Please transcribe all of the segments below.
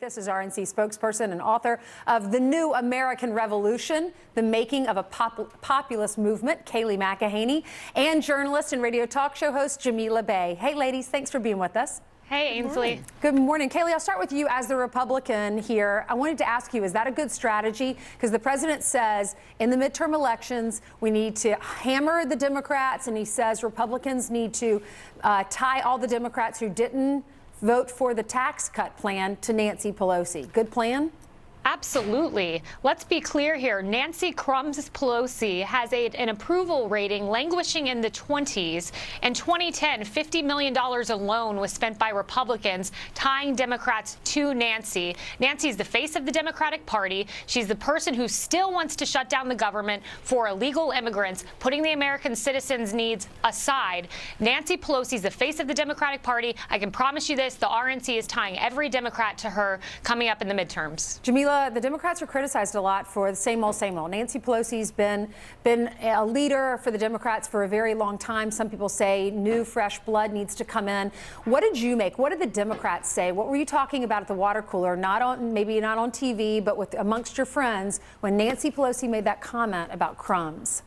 This is RNC spokesperson and author of The New American Revolution, The Making of a Populist Movement, Kayleigh Mcenany, and journalist and radio talk show host Jamila Bey. Hey, ladies, thanks for being with us. Hey, Ainsley. Good morning. Kayleigh, I'll start with you as the Republican here. I wanted to ask you, is that a good strategy? Because the president says in the midterm elections, we need to hammer the Democrats, and he says Republicans need to tie all the Democrats who didn't vote for the tax cut plan to Nancy Pelosi. Good plan? Absolutely. Let's be clear here. Nancy Pelosi has an approval rating languishing in the 20s. In 2010, $50 million alone was spent by Republicans tying Democrats to Nancy. Nancy is the face of the Democratic Party. She's the person who still wants to shut down the government for illegal immigrants, putting the American citizens' needs aside. Nancy Pelosi is the face of the Democratic Party. I can promise you this, the RNC is tying every Democrat to her coming up in the midterms. Jamila, the Democrats are criticized a lot for the same old, same old. Nancy Pelosi's been a leader for the Democrats for a very long time. Some people say new, fresh blood needs to come in. What did you make? What did the Democrats say? What were you talking about at the water cooler? Maybe not on TV, but amongst your friends when Nancy Pelosi made that comment about crumbs?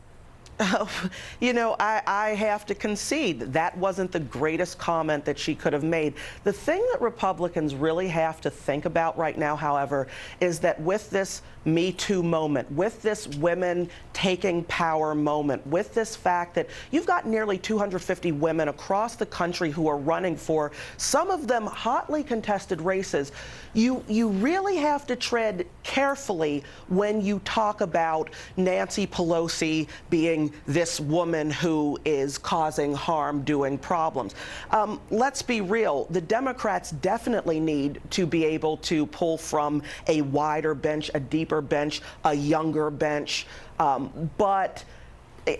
You know, I have to concede that wasn't the greatest comment that she could have made. The thing that Republicans really have to think about right now, however, is that with this Me Too moment, with this women taking power moment, with this fact that you've got nearly 250 women across the country who are running for some of them hotly contested races, you really have to tread carefully when you talk about Nancy Pelosi being this woman who is causing harm, doing problems. Let's be real. The Democrats definitely need to be able to pull from a wider bench, a deeper bench, a younger bench. But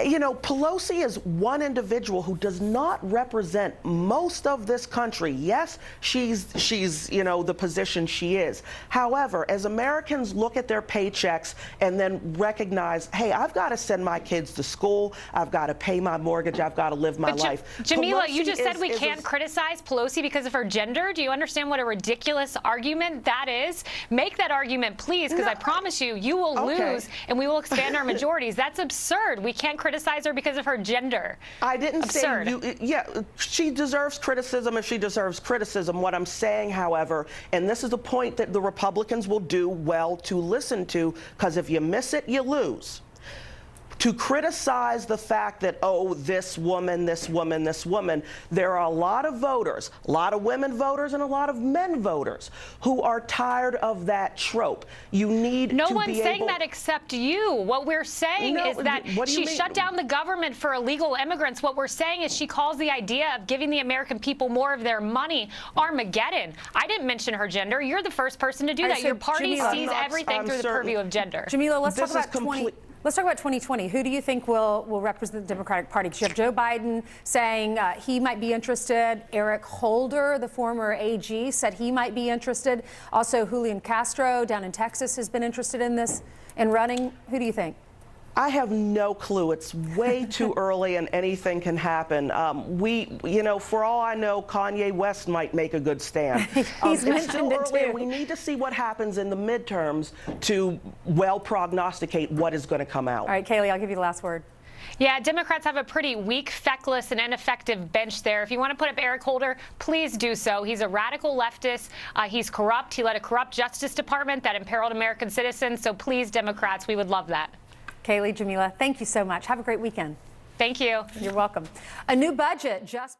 you know, Pelosi is one individual who does not represent most of this country. Yes, she's you know, the position she is. However, as Americans look at their paychecks and then recognize, hey, I've got to send my kids to school, I've got to pay my mortgage, I've got to live my life. Jamila, you just said we can't criticize Pelosi because of her gender. Do you understand what a ridiculous argument that is? Make that argument, please, because I promise you, you will lose and we will expand our majorities. That's absurd. We can't criticize her because of her gender. I didn't say you. Yeah, she deserves criticism if she deserves criticism. What I'm saying, however, and this is a point that the Republicans will do well to listen to, because if you miss it, you lose. To criticize the fact that, oh, this woman, this woman, this woman, there are a lot of voters, a lot of women voters and a lot of men voters who are tired of that trope. You need No one's saying that except you. What we're saying is that she shut down the government for illegal immigrants. What we're saying is she calls the idea of giving the American people more of their money Armageddon. I didn't mention her gender. You're the first person to do that. Your party sees everything through the purview of gender. Jamila, let's talk about 2020. Who do you think will represent the Democratic Party? Because you have Joe Biden saying he might be interested. Eric Holder, the former AG, said he might be interested. Also, Julian Castro down in Texas has been interested in this and running. Who do you think? I have no clue. It's way too early and anything can happen. You know, for all I know, Kanye West might make a good stand. He's mentioned it too. We need to see what happens in the midterms to well prognosticate what is going to come out. All right, Kayleigh, I'll give you the last word. Yeah, Democrats have a pretty weak, feckless, and ineffective bench there. If you want to put up Eric Holder, please do so. He's a radical leftist. He's corrupt. He led a corrupt Justice Department that imperiled American citizens. So please, Democrats, we would love that. Kayleigh, Jamila, thank you so much. Have a great weekend. Thank you. You're welcome. A new budget just